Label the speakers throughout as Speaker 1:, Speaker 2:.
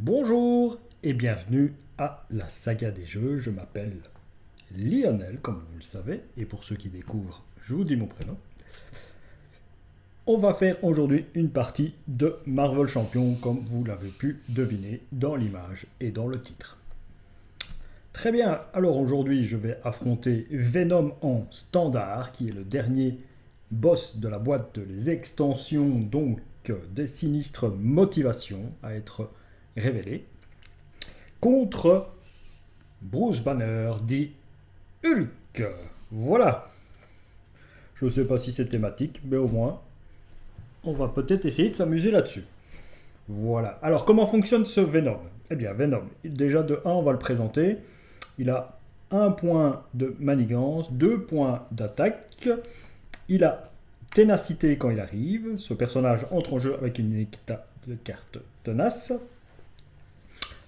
Speaker 1: Bonjour et bienvenue à la saga des jeux. Je m'appelle Lionel, comme vous le savez, et pour ceux qui découvrent, je vous dis mon prénom. On va faire aujourd'hui une partie de Marvel Champion, comme vous l'avez pu deviner dans l'image et dans le titre. Très bien, alors aujourd'hui je vais affronter Venom en standard, qui est le dernier boss de la boîte des extensions, donc des sinistres motivations à être révélées, contre Bruce Banner dit Hulk. Voilà. Je ne sais pas si c'est thématique, mais au moins, on va peut-être essayer de s'amuser là-dessus. Voilà. Alors, comment fonctionne ce Venom? Eh bien, Venom, déjà de 1, on va le présenter. Il a 1 point de manigance, 2 points d'attaque. Il a ténacité quand il arrive. Ce personnage entre en jeu avec une carte tenace.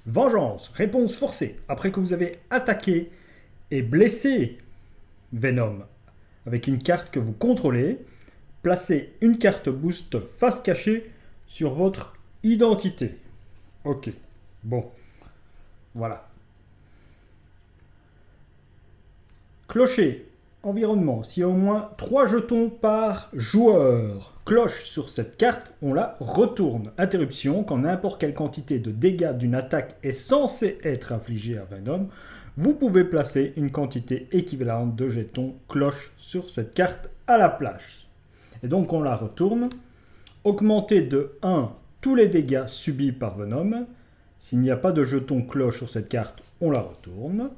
Speaker 1: Vengeance, réponse forcée. Après que vous avez attaqué et blessé Venom avec une carte que vous contrôlez, placez une carte boost face cachée sur votre identité. Ok, bon, voilà. Clocher, environnement. S'il y a au moins 3 jetons par joueur, cloche sur cette carte, on la retourne. Interruption, quand n'importe quelle quantité de dégâts d'une attaque est censée être infligée à Venom, vous pouvez placer une quantité équivalente de jetons cloche sur cette carte à la place. Et donc on la retourne. Augmenter de 1 tous les dégâts subis par Venom. S'il n'y a pas de jeton cloche sur cette carte, on la retourne.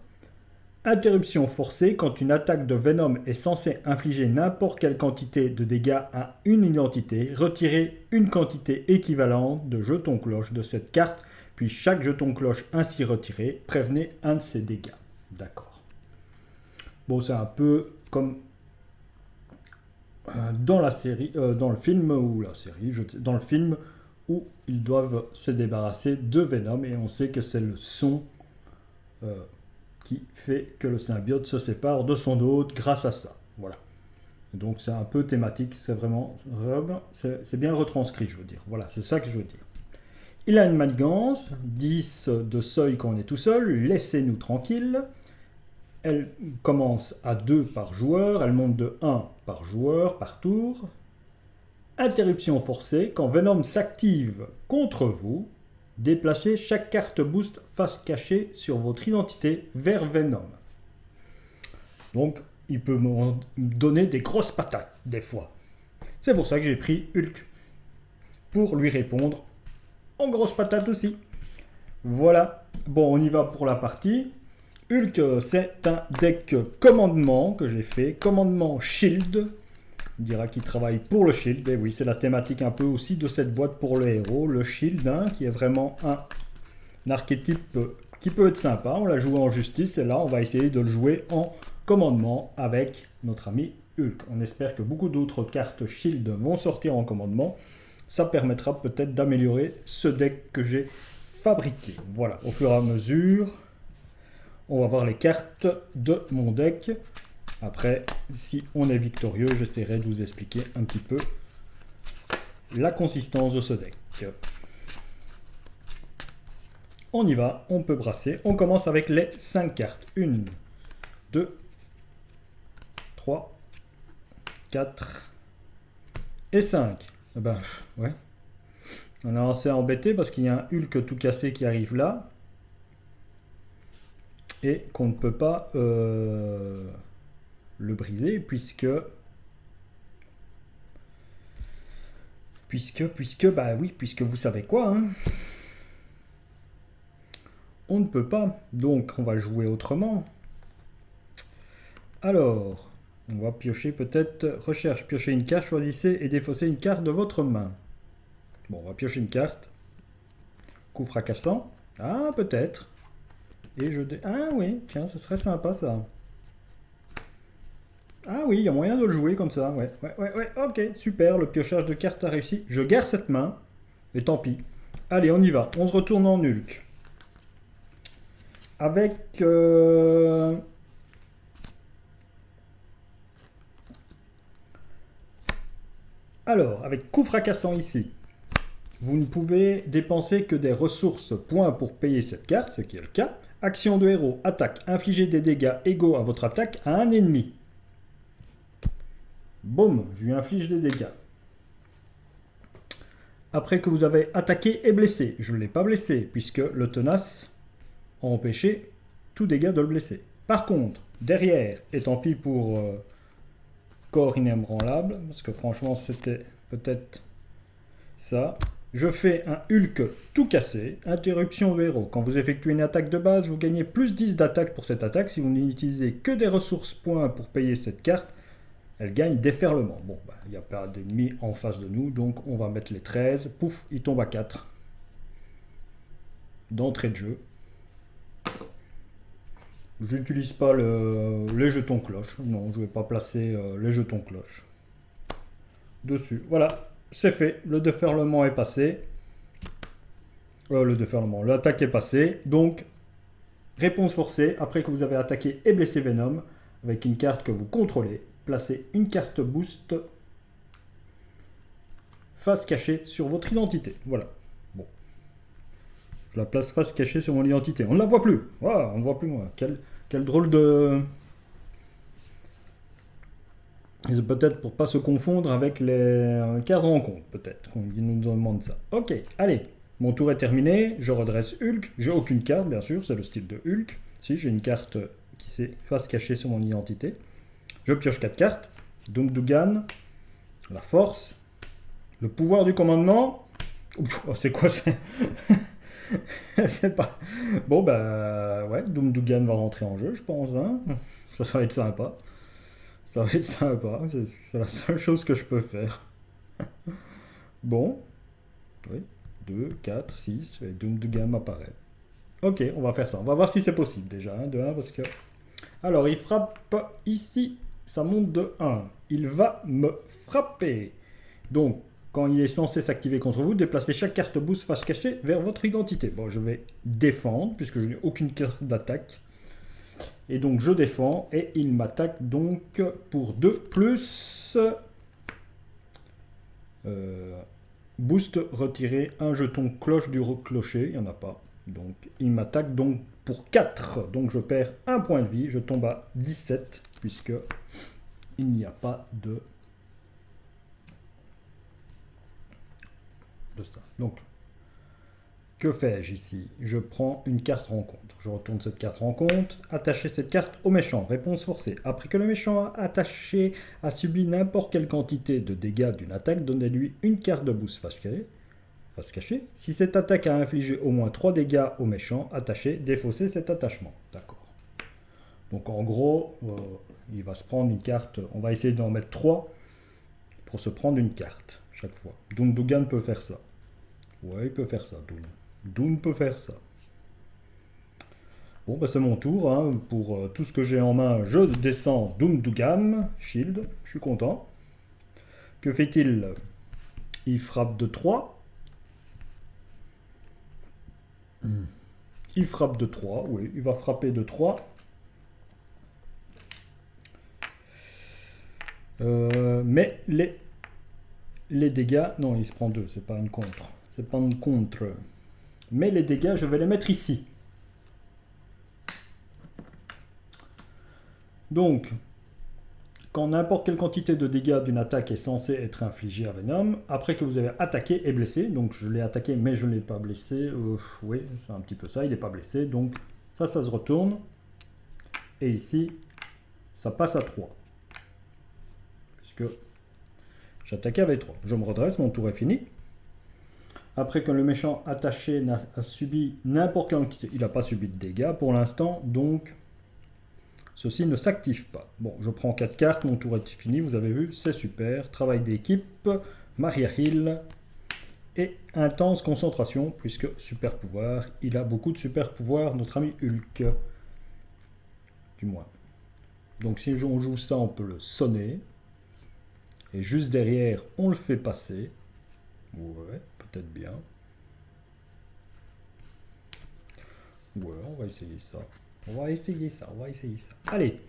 Speaker 1: Interruption forcée, quand une attaque de Venom est censée infliger n'importe quelle quantité de dégâts à une identité, retirez une quantité équivalente de jetons cloche de cette carte, puis chaque jeton cloche ainsi retiré, prévenez un de ces dégâts. D'accord. Bon, c'est un peu comme dans la série, dans le film ou la série, dans le film où ils doivent se débarrasser de Venom et on sait que c'est le son qui fait que le symbiote se sépare de son hôte grâce à ça. Voilà. Donc c'est un peu thématique, c'est vraiment, c'est bien retranscrit, je veux dire. Voilà, c'est ça que je veux dire. Il a une manigance, 10 de seuil quand on est tout seul, laissez-nous tranquille. Elle commence à 2 par joueur, elle monte de 1 par joueur par tour. Interruption forcée, quand Venom s'active contre vous, déplacez chaque carte boost face cachée sur votre identité vers Venom. Donc, il peut me donner des grosses patates, des fois. C'est pour ça que j'ai pris Hulk. Pour lui répondre en grosses patates aussi. Voilà. Bon, on y va pour la partie. Hulk, c'est un deck commandement que j'ai fait. Commandement Shield. On dira qu'il travaille pour le Shield. Et oui, c'est la thématique un peu aussi de cette boîte pour le héros. Le Shield, hein, qui est vraiment un archétype qui peut être sympa. On l'a joué en justice et là, on va essayer de le jouer en commandement avec notre ami Hulk. On espère que beaucoup d'autres cartes Shield vont sortir en commandement. Ça permettra peut-être d'améliorer ce deck que j'ai fabriqué. Voilà, au fur et à mesure, on va voir les cartes de mon deck. Après, si on est victorieux, j'essaierai de vous expliquer un petit peu la consistance de ce deck. On y va, on peut brasser. On commence avec les 5 cartes. 1, 2, 3, 4 et 5. Eh ben, ouais. On est assez embêté parce qu'il y a un Hulk tout cassé qui arrive là. Et qu'on ne peut pas le briser puisque, bah oui, puisque vous savez quoi, hein. On ne peut pas, donc on va jouer autrement. Alors, on va piocher peut-être, recherche, piocher une carte, choisissez et défaussez une carte de votre main. Bon, on va piocher une carte. Coup fracassant. Ah, peut-être. Et ah oui, tiens, ce serait sympa ça. Ah oui, il y a moyen de le jouer comme ça, ouais, ok, super, le piochage de cartes a réussi. Je garde cette main, et tant pis. Allez, on y va, on se retourne en Hulk. Avec... Alors, avec coup fracassant ici, vous ne pouvez dépenser que des ressources points pour payer cette carte, ce qui est le cas. Action de héros, attaque, infliger des dégâts égaux à votre attaque à un ennemi. Boum, je lui inflige des dégâts. Après que vous avez attaqué et blessé, je ne l'ai pas blessé, puisque le tenace a empêché tout dégât de le blesser. Par contre, derrière, et tant pis pour corps inébranlable, parce que franchement c'était peut-être ça, je fais un Hulk tout cassé, interruption de héros. Quand vous effectuez une attaque de base, vous gagnez plus 10 d'attaque pour cette attaque. Si vous n'utilisez que des ressources points pour payer cette carte, elle gagne déferlement. Bon, il n'y a pas d'ennemis en face de nous, donc on va mettre les 13. Pouf, il tombe à 4. D'entrée de jeu. Je n'utilise pas les jetons cloches. Non, je ne vais pas placer les jetons cloches dessus. Voilà, c'est fait. Le déferlement est passé. L'attaque est passée. Donc, réponse forcée. Après que vous avez attaqué et blessé Venom, avec une carte que vous contrôlez, placez une carte boost face cachée sur votre identité. Voilà. Bon. Je la place face cachée sur mon identité. On ne la voit plus. Voilà, on ne voit plus moi. Quel drôle de... C'est peut-être pour pas se confondre avec les cartes de rencontre, peut-être, qu'on nous demande ça. Ok, allez. Mon tour est terminé. Je redresse Hulk. J'ai aucune carte, bien sûr. C'est le style de Hulk. Si, j'ai une carte qui s'est face cachée sur mon identité. Je pioche 4 cartes. Doom Dugan. La force. Le pouvoir du commandement. Oh, c'est quoi ça? C'est pas... Bon, bah... Ouais, Doom Dugan va rentrer en jeu, je pense. Hein, ça va être sympa. Ça va être sympa. C'est la seule chose que je peux faire. Bon. Oui. 2, 4, 6. Et Doom Dugan apparaît. Ok, on va faire ça. On va voir si c'est possible déjà. Hein, de 1 parce que... Alors, il frappe ici. Ça monte de 1. Il va me frapper. Donc, quand il est censé s'activer contre vous, déplacez chaque carte boost face cachée vers votre identité. Bon, je vais défendre, puisque je n'ai aucune carte d'attaque. Et donc, je défends, et il m'attaque donc pour 2, plus... boost, retirer un jeton cloche du clocher, il n'y en a pas. Donc, il m'attaque donc pour 4. Donc, je perds un point de vie, je tombe à 17, puisque il n'y a pas de ça. Donc, que fais-je ici? Je prends une carte rencontre. Je retourne cette carte rencontre. Attacher cette carte au méchant. Réponse forcée. Après que le méchant attaché a subi n'importe quelle quantité de dégâts d'une attaque, donnez-lui une carte de boost face cachée. Si cette attaque a infligé au moins 3 dégâts au méchant, attaché, défaussez cet attachement. D'accord. Donc en gros, il va se prendre une carte. On va essayer d'en mettre 3 pour se prendre une carte chaque fois. Doom Dugan peut faire ça. Ouais, il peut faire ça, Doom. Doom peut faire ça. Bon, bah c'est mon tour. Hein. Pour tout ce que j'ai en main, je descends Doom Dugan. Shield, je suis content. Que fait-il? Il frappe de 3. Il frappe de 3, oui, il va frapper de 3. Mais les dégâts... Non, il se prend 2, c'est pas une contre. C'est pas une contre. Mais les dégâts, je vais les mettre ici. Donc, quand n'importe quelle quantité de dégâts d'une attaque est censée être infligée à Venom, après que vous avez attaqué et blessé, donc je l'ai attaqué mais je ne l'ai pas blessé, oui, c'est un petit peu ça, il n'est pas blessé, donc ça se retourne. Et ici, ça passe à 3. Puisque j'attaquais avec 3. Je me redresse, mon tour est fini. Après que le méchant attaché a subi n'importe quelle quantité, il n'a pas subi de dégâts pour l'instant, donc ceci ne s'active pas. Bon, je prends 4 cartes, mon tour est fini, vous avez vu, c'est super. Travail d'équipe, Maria Hill et intense concentration, puisque super pouvoir, il a beaucoup de super pouvoirs, notre ami Hulk. Du moins. Donc si on joue ça, on peut le sonner. Et juste derrière, on le fait passer. Ouais, peut-être bien. Ouais, on va essayer ça. On va essayer ça. Allez,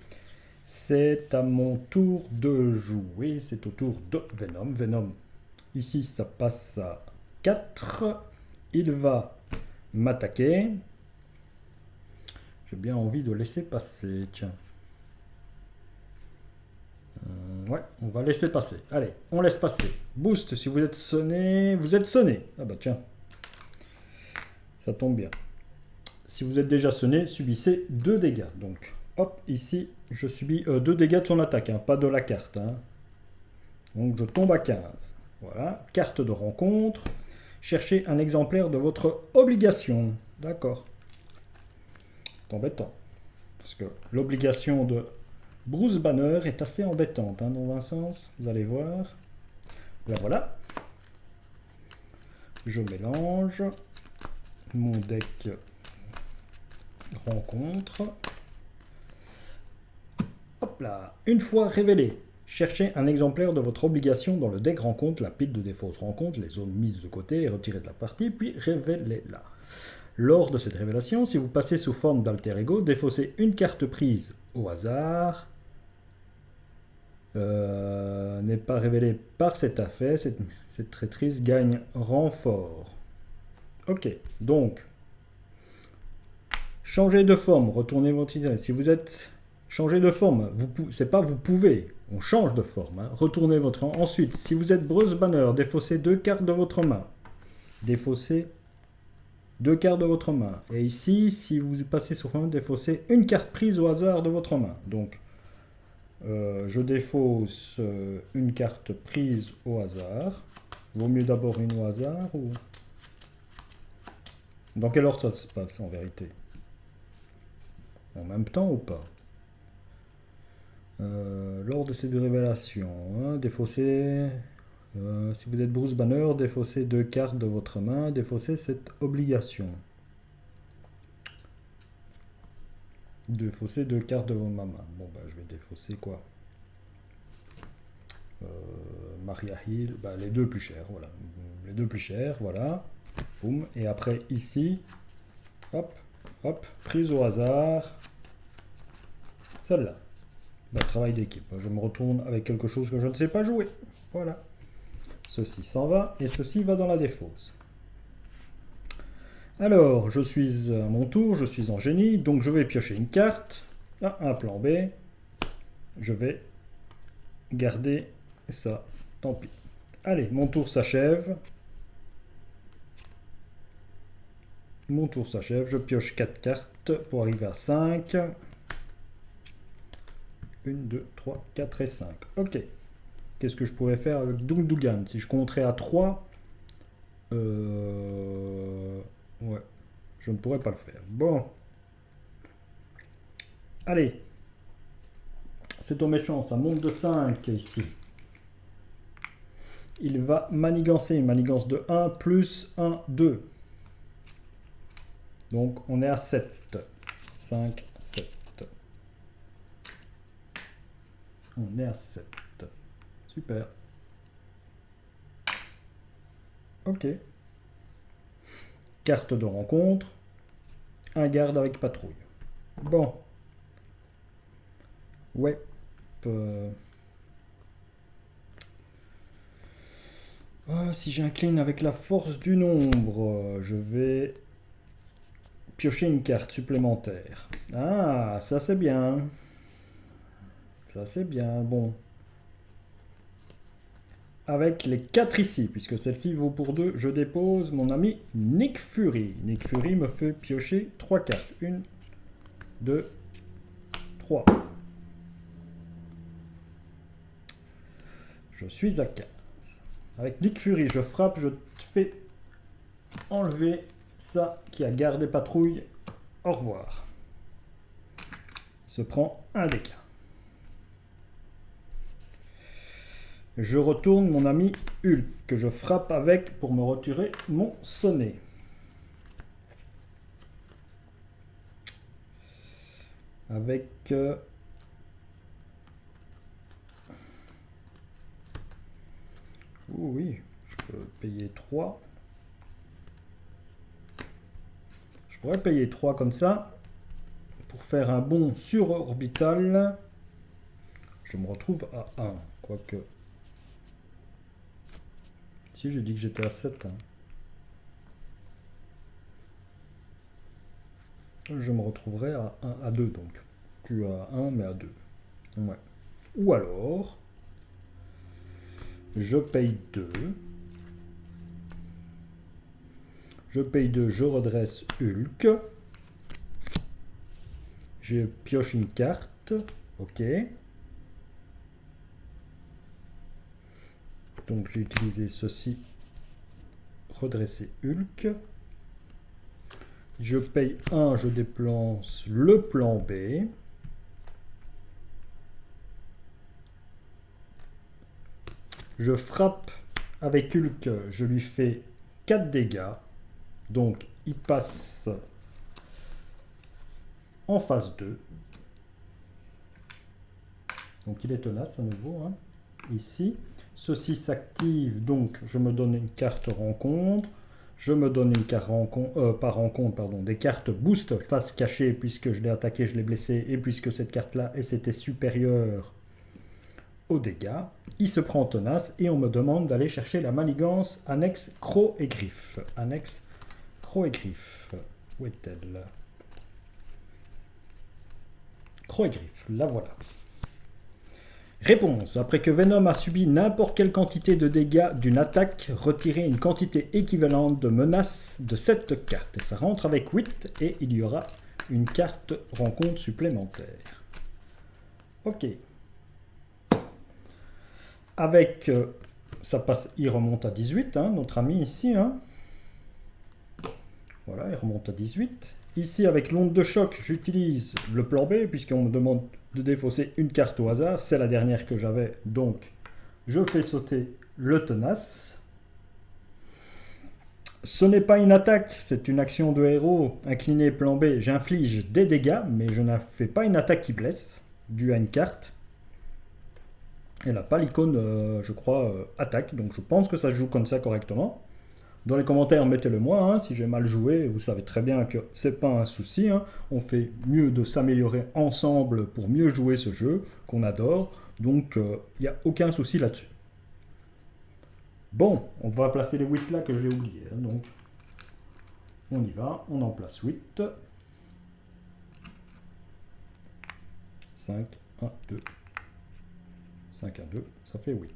Speaker 1: c'est à mon tour de jouer. C'est au tour de Venom. Venom, ici, ça passe à 4. Il va m'attaquer. J'ai bien envie de laisser passer, tiens. Ouais, on va laisser passer. Allez, on laisse passer. Boost, si vous êtes sonné, vous êtes sonné. Ah bah tiens, ça tombe bien. Si vous êtes déjà sonné, subissez 2 dégâts. Donc, hop, ici, je subis 2 dégâts de son attaque, hein, pas de la carte. Hein. Donc, je tombe à 15. Voilà, carte de rencontre. Cherchez un exemplaire de votre obligation. D'accord. C'est embêtant. Parce que l'obligation de Bruce Banner est assez embêtante, hein, dans un sens. Vous allez voir. Là, voilà. Je mélange mon deck rencontre. Hop là. Une fois révélé, cherchez un exemplaire de votre obligation dans le deck rencontre, la pile de défausse rencontre, les zones mises de côté et retirées de la partie, puis révélez-la. Lors de cette révélation, si vous passez sous forme d'alter ego, défaussez une carte prise au hasard. N'est pas révélée par cet effet, cette traîtrise gagne renfort. Ok, donc, changez de forme, retournez votre idée. Si vous êtes changé de forme, c'est pas vous pouvez, on change de forme. Hein. Retournez votre... Ensuite, si vous êtes Bruce Banner, défaussez 2 cartes de votre main. Défaussez 2 cartes de votre main. Et ici, si vous passez sur forme, défaussez une carte prise au hasard de votre main. Donc, je défausse une carte prise au hasard. Vaut mieux d'abord une au hasard ou... Dans quel ordre ça se passe en vérité? En même temps ou pas? Lors de cette révélation, hein, défaussez... si vous êtes Bruce Banner, défaussez 2 cartes de votre main, défaussez cette obligation. Défausser 2 cartes de ma main. Bon, bah, je vais défausser quoi? Maria Hill, bah, les 2 plus chers, voilà. Les 2 plus chers, voilà. Boum. Et après, ici, hop, hop, prise au hasard. Celle-là. Bah, travail d'équipe. Je me retourne avec quelque chose que je ne sais pas jouer. Voilà. Ceci s'en va et ceci va dans la défausse. Alors, je suis à mon tour, je suis en génie, donc je vais piocher une carte. Ah, un plan B. Je vais garder ça, tant pis. Allez, mon tour s'achève. Mon tour s'achève, je pioche 4 cartes pour arriver à 5. 1, 2, 3, 4 et 5. Ok. Qu'est-ce que je pourrais faire avec Dung Dugan? Si je compterais à 3... Ouais, je ne pourrais pas le faire. Bon. Allez. C'est au méchant, ça monte de 5 ici. Il va manigancer, une manigance de 1 plus 1, 2. Donc on est à 7. 5, 7. On est à 7. Super. Ok. Carte de rencontre. Un garde avec patrouille. Bon. Ouais. Si j'incline avec la force du nombre, je vais piocher une carte supplémentaire. Ah, ça c'est bien. Ça c'est bien. Bon. Avec les 4 ici, puisque celle-ci vaut pour 2, je dépose mon ami Nick Fury. Nick Fury me fait piocher 3 cartes. 1, 2, 3. Je suis à 15. Avec Nick Fury, je frappe, je fais enlever ça qui a gardé patrouille. Au revoir. Il se prend un dégât. Je retourne mon ami Hulk, que je frappe avec pour me retirer mon sonnet. Avec... oui, je peux payer 3. Je pourrais payer 3 comme ça, pour faire un bond sur-orbital. Je me retrouve à 1, quoique... Si, j'ai dit que j'étais à 7. Hein. je me retrouverai à 2 donc. Plus à 1 mais à 2. Ouais. Ou alors, je paye 2. Je paye 2, je redresse Hulk. Je pioche une carte. Ok. Donc j'ai utilisé ceci. Redresser Hulk. Je paye 1, je déplace le plan B. Je frappe avec Hulk, je lui fais 4 dégâts. Donc il passe en phase 2. Donc il est tenace à nouveau. Hein. Ici. Ceci s'active, donc je me donne une carte rencontre. Je me donne une carte rencontre, pas rencontre, pardon, des cartes boost face cachée, puisque je l'ai attaqué, je l'ai blessé, et puisque cette carte-là, c'était supérieure aux dégâts. Il se prend tenace, et on me demande d'aller chercher la manigance annexe croc et griffe. Annexe croc et griffe. Où est-elle? Croc et griffe, la voilà. Réponse. Après que Venom a subi n'importe quelle quantité de dégâts d'une attaque, retirez une quantité équivalente de menaces de cette carte. Et ça rentre avec 8 et il y aura une carte rencontre supplémentaire. Ok. Avec... ça passe, il remonte à 18, hein, notre ami ici. Hein. Voilà, il remonte à 18. Ici, avec l'onde de choc, j'utilise le plan B, puisqu'on me demande de défausser une carte au hasard. C'est la dernière que j'avais, donc je fais sauter le tenace. Ce n'est pas une attaque, c'est une action de héros. Incliné plan B, j'inflige des dégâts, mais je ne fais pas une attaque qui blesse, due à une carte. Elle n'a pas l'icône, je crois, attaque, donc je pense que ça se joue comme ça correctement. Dans les commentaires, mettez-le moi, hein, si j'ai mal joué, vous savez très bien que c'est pas un souci. Hein. On fait mieux de s'améliorer ensemble pour mieux jouer ce jeu, qu'on adore. Donc, il n'y a aucun souci là-dessus. Bon, on va placer les 8 là que j'ai oublié. Hein, donc, on y va, on en place 8. 5, 1, 2. 5 à 2, ça fait 8.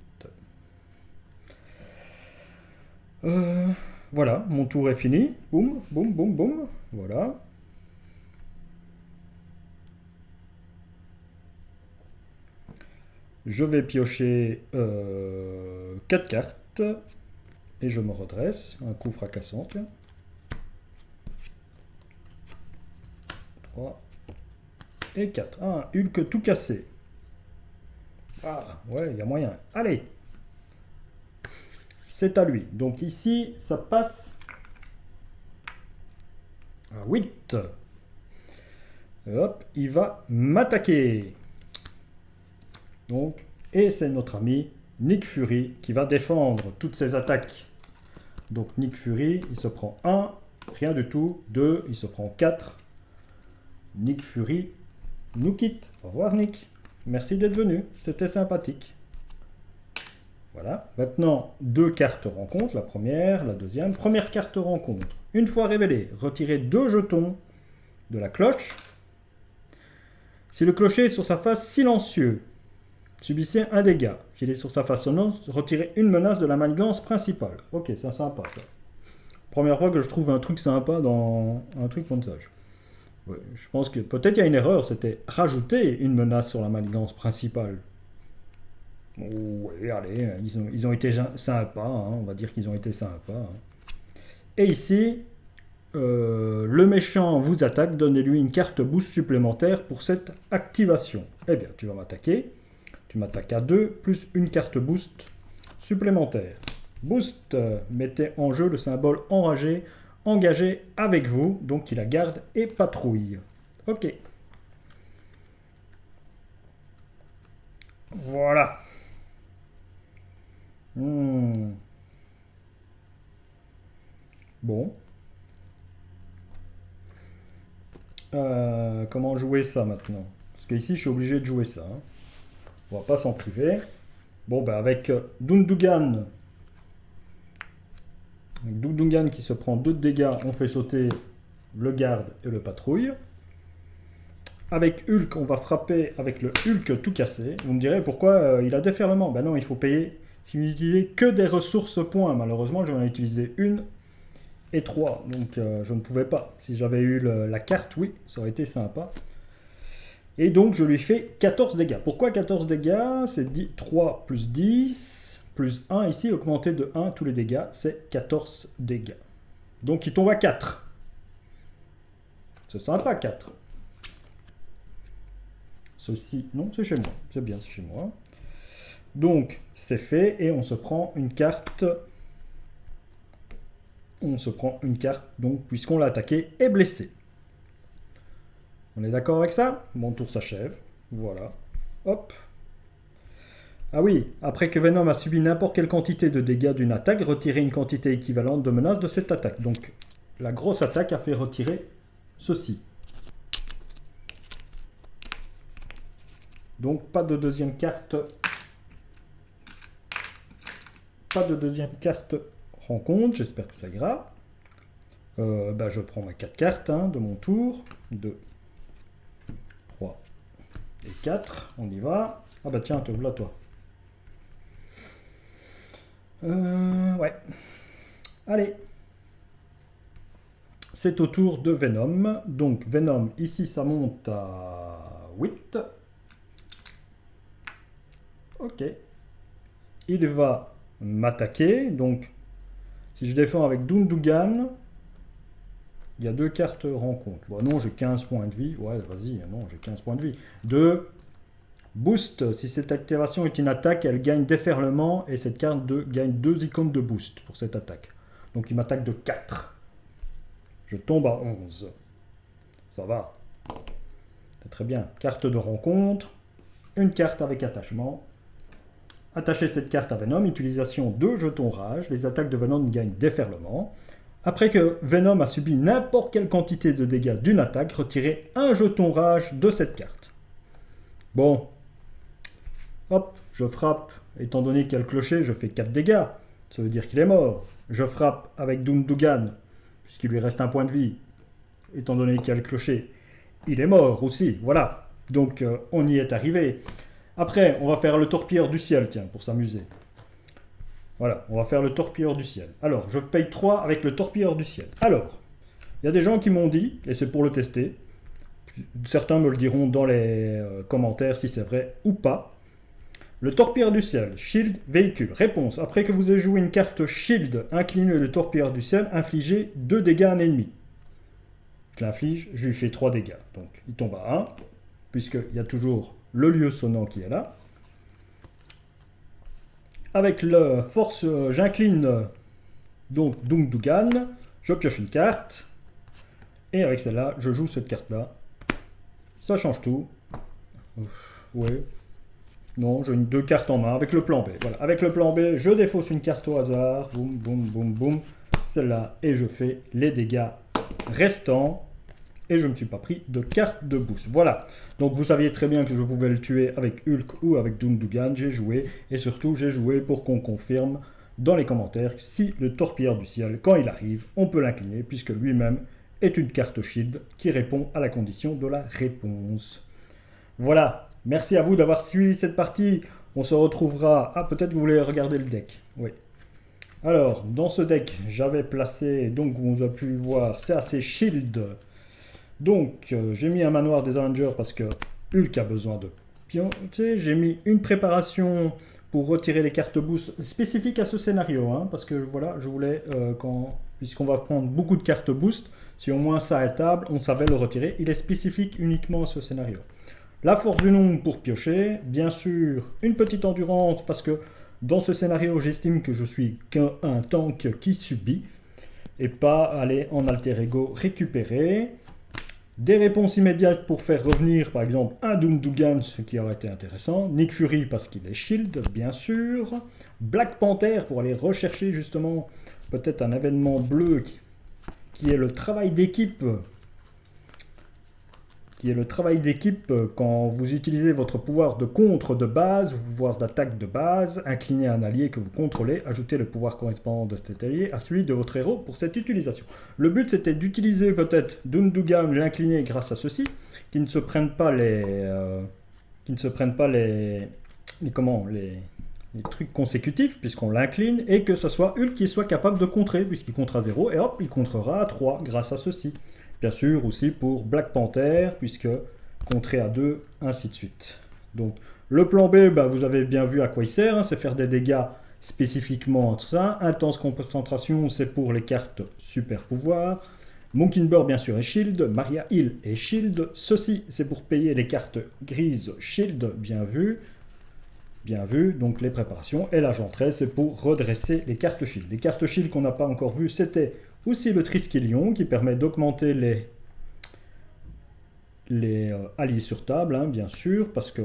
Speaker 1: Voilà, mon tour est fini. Boum, boum, boum, boum. Voilà. Je vais piocher 4 cartes. Et je me redresse. Un coup fracassant. 3 et 4. Ah, Hulk tout cassé. Ah, ouais, il y a moyen. Allez! C'est à lui. Donc ici, ça passe à 8. Et hop, il va m'attaquer. Donc, et c'est notre ami Nick Fury qui va défendre toutes ses attaques. Donc Nick Fury, il se prend 1, rien du tout. 2, il se prend 4. Nick Fury nous quitte. Au revoir Nick. Merci d'être venu, c'était sympathique. Voilà, maintenant 2 cartes rencontre, la première, la deuxième. Première carte rencontre. Une fois révélée, retirez 2 jetons de la cloche. Si le clocher est sur sa face silencieux, subissez un dégât. S'il est sur sa face sonnante, retirez une menace de la manigance principale. Ok, c'est sympa ça. Première fois que je trouve un truc sympa dans un truc comme ça. Ouais, je pense que peut-être il y a une erreur, c'était rajouter une menace sur la manigance principale. Oui, allez, ils ont été sympas, hein, on va dire qu'ils ont été sympas. Hein. Et ici, le méchant vous attaque, donnez-lui une carte boost supplémentaire pour cette activation. Eh bien, tu vas m'attaquer, tu m'attaques à 2, plus une carte boost supplémentaire. Boost, mettez en jeu le symbole enragé, engagé avec vous, donc il la garde et patrouille. Ok. Voilà. Bon. Comment jouer ça maintenant? Parce qu'ici, je suis obligé de jouer ça. Hein. On va pas s'en priver. Bon, ben avec Dundugan. Dundugan qui se prend 2 de dégâts, on fait sauter le garde et le patrouille. Avec Hulk, on va frapper avec le Hulk tout cassé. Vous me direz pourquoi il a déferlement. Ben non, il faut payer si vous n'utilisez que des ressources points. Malheureusement, j'en ai utilisé 1 et 3. Donc je ne pouvais pas. Si j'avais eu la carte, oui, ça aurait été sympa. Et donc je lui fais 14 dégâts. Pourquoi 14 dégâts? C'est 3 plus 10, plus 1 ici, augmenté de 1, tous les dégâts, c'est 14 dégâts. Donc il tombe à 4. C'est sympa, 4. Ceci, non, c'est chez moi. C'est bien, c'est chez moi. Donc, c'est fait et on se prend une carte. On se prend une carte, donc, puisqu'on l'a attaqué et blessé. On est d'accord avec ça? Mon tour s'achève. Voilà. Hop. Ah oui, après que Venom a subi n'importe quelle quantité de dégâts d'une attaque, retirez une quantité équivalente de menaces de cette attaque. Donc, la grosse attaque a fait retirer ceci. Donc, pas de deuxième carte. Pas de deuxième carte rencontre. J'espère que ça ira. Je prends ma 4 cartes de mon tour. 2, 3 et 4. On y va. Ah bah tiens, te voilà toi. Ouais. Allez. C'est au tour de Venom. Donc, Venom, ici, ça monte à 8. Ok. Il va m'attaquer. Donc, si je défends avec Dundugan, il y a 2 cartes rencontre. Bon, non, j'ai 15 points de vie. Ouais, vas-y, non, j'ai 15 points de vie. 2. Boost. Si cette activation est une attaque, elle gagne déferlement. Et cette carte gagne 2 icônes de boost pour cette attaque. Donc, il m'attaque de 4. Je tombe à 11. Ça va. C'est très bien. Carte de rencontre. Une carte avec attachement. Attachez cette carte à Venom, utilisation de jetons rage. Les attaques de Venom gagnent déferlement. Après que Venom a subi n'importe quelle quantité de dégâts d'une attaque, retirez un jeton rage de cette carte. Bon. Hop, je frappe. Étant donné qu'il y a le clocher, je fais 4 dégâts. Ça veut dire qu'il est mort. Je frappe avec Dundugan, puisqu'il lui reste un point de vie. Étant donné qu'il y a le clocher, il est mort aussi. Voilà. Donc on y est arrivé. Après, on va faire le torpilleur du ciel, tiens, pour s'amuser. Voilà, on va faire le torpilleur du ciel. Alors, je paye 3 avec le torpilleur du ciel. Alors, il y a des gens qui m'ont dit, et c'est pour le tester, certains me le diront dans les commentaires si c'est vrai ou pas. Le torpilleur du ciel, shield, véhicule. Réponse, après que vous ayez joué une carte shield, inclinez le torpilleur du ciel, infligez 2 dégâts à un ennemi. Je l'inflige, je lui fais 3 dégâts. Donc, il tombe à 1, puisqu'il y a toujours le lieu sonnant qui est là. Avec le force, j'incline donc Dundugan, je pioche une carte, et avec celle-là, je joue cette carte-là. Ça change tout. Ouais. Non, j'ai 2 cartes en main avec le plan B. Voilà, avec le plan B, je défausse une carte au hasard. Boum, boum, boum, boum. Celle-là, et je fais les dégâts restants. Et je ne me suis pas pris de carte de boost. Voilà. Donc vous saviez très bien que je pouvais le tuer avec Hulk ou avec Dundugan. J'ai joué. Et surtout, j'ai joué pour qu'on confirme dans les commentaires si le torpilleur du ciel, quand il arrive, on peut l'incliner, puisque lui-même est une carte shield qui répond à la condition de la réponse. Voilà. Merci à vous d'avoir suivi cette partie. On se retrouvera... Ah, peut-être que vous voulez regarder le deck. Oui. Alors, dans ce deck, j'avais placé... Donc, vous avez pu voir, c'est assez shield. Donc, j'ai mis un manoir des Avengers parce que Hulk a besoin de pions. J'ai mis une préparation pour retirer les cartes boost spécifiques à ce scénario. Parce que voilà, je voulais, puisqu'on va prendre beaucoup de cartes boost, si au moins ça est table, on savait le retirer. Il est spécifique uniquement à ce scénario. La force du nombre pour piocher. Bien sûr, une petite endurance parce que dans ce scénario, j'estime que je suis qu'un tank qui subit et pas aller en alter ego récupérer. Des réponses immédiates pour faire revenir, par exemple, un Dundugan, ce qui aurait été intéressant. Nick Fury, parce qu'il est shield, bien sûr. Black Panther, pour aller rechercher, justement, peut-être un événement bleu qui est le travail d'équipe qui est le travail d'équipe quand vous utilisez votre pouvoir de contre de base, ou pouvoir d'attaque de base, inclinez un allié que vous contrôlez, ajoutez le pouvoir correspondant de cet allié à celui de votre héros pour cette utilisation. Le but c'était d'utiliser peut-être Dundugam l'incliné grâce à ceci, qui ne se prennent pas les trucs consécutifs puisqu'on l'incline, et que ce soit Hulk qui soit capable de contrer puisqu'il contre à 0 et hop il contrera à 3 grâce à ceci. Bien sûr aussi pour Black Panther puisque contrer à 2 ainsi de suite. Donc le plan B, vous avez bien vu à quoi il sert, hein, c'est faire des dégâts spécifiquement tout ça. Intense concentration, c'est pour les cartes super pouvoir. Mockingbird bien sûr et Shield, Maria Hill et Shield. Ceci c'est pour payer les cartes grises Shield, bien vu. Bien vu, donc les préparations. Et l'agent 13, c'est pour redresser les cartes Shield. Les cartes Shield qu'on n'a pas encore vues, c'était aussi le Triskelion qui permet d'augmenter les alliés sur table, hein, bien sûr, parce que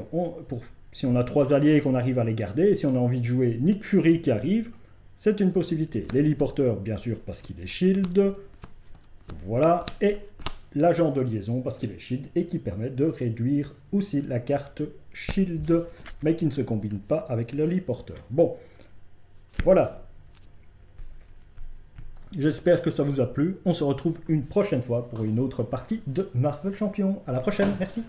Speaker 1: si on a 3 alliés et qu'on arrive à les garder, et si on a envie de jouer Nick Fury qui arrive, c'est une possibilité. L'héliporteur, bien sûr, parce qu'il est Shield. Voilà, et l'agent de liaison parce qu'il est Shield et qui permet de réduire aussi la carte Shield, mais qui ne se combine pas avec l'héliporteur. Bon, voilà. J'espère que ça vous a plu. On se retrouve une prochaine fois pour une autre partie de Marvel Champion. À la prochaine, merci.